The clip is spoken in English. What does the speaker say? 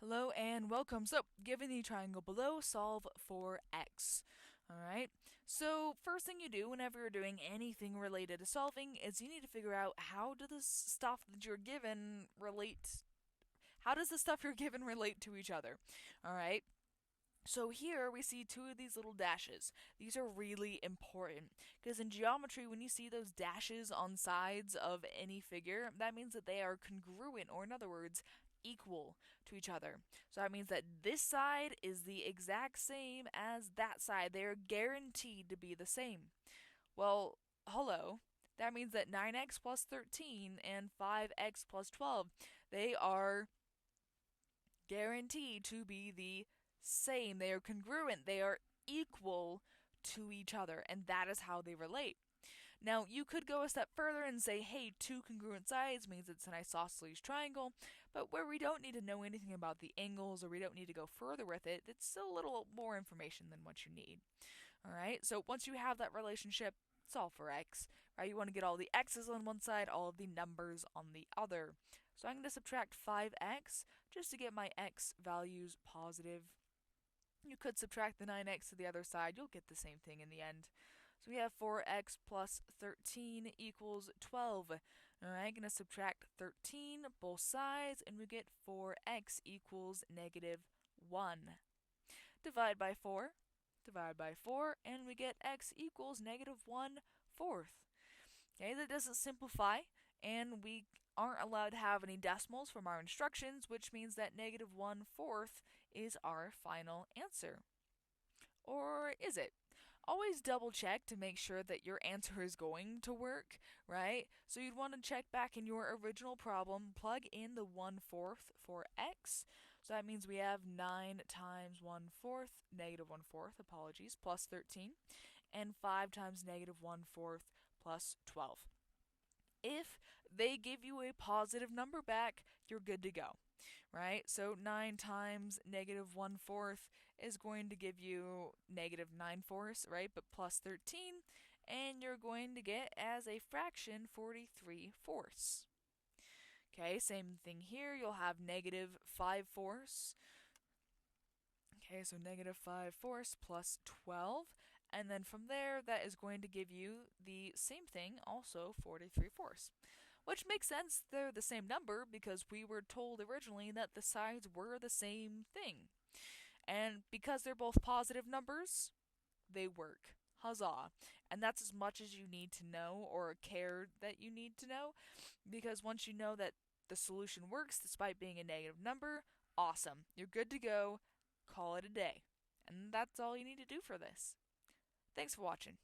Hello and welcome. So, given the triangle below, solve for x. Alright, so first thing you do whenever you're doing anything related to solving is you need to figure out how do the stuff that you're given relate. How does the stuff you're given relate to each other? Alright, so here we see two of these little dashes. These are really important because in geometry, when you see those dashes on sides of any figure, that means that they are congruent, or in other words, equal to each other. So that means that this side is the exact same as that side. They are guaranteed to be the same. Well, hello. That means that 9x plus 13 and 5x plus 12, they are guaranteed to be the same. They are congruent. They are equal to each other, and that is how they relate. Now, you could go a step further and say, hey, two congruent sides means it's an isosceles triangle, but where we don't need to know anything about the angles or we don't need to go further with it, it's still a little more information than what you need. Alright, so once you have that relationship, solve for x, right? You want to get all the x's on one side, all of the numbers on the other. So I'm going to subtract 5x just to get my x values positive. You could subtract the 9x to the other side, you'll get the same thing in the end. So we have 4x plus 13 equals 12. Alright, I'm going to subtract 13 both sides, and we get 4x equals negative 1. Divide by 4, and we get x equals negative 1/4. Okay, that doesn't simplify, and we aren't allowed to have any decimals from our instructions, which means that negative 1/4 is our final answer. Or is it? Always double check to make sure that your answer is going to work, right? So you'd want to check back in your original problem, plug in the 1/4 for x. So that means we have 9 times 1/4, negative 1/4, apologies, plus 13, and 5 times negative 1/4 plus 12. If they give you a positive number back, you're good to go, right? So 9 times negative 1/4 is going to give you negative 9/4, right? But plus 13, and you're going to get as a fraction 43/4. Okay, same thing here. You'll have negative 5/4. Okay, so negative 5/4 plus 12. And then from there, that is going to give you the same thing, also 43/4. Which makes sense, they're the same number because we were told originally that the sides were the same thing. And because they're both positive numbers, they work. Huzzah. And that's as much as you need to know, or care that you need to know, because once you know that the solution works despite being a negative number, awesome. You're good to go. Call it a day. And that's all you need to do for this. Thanks for watching.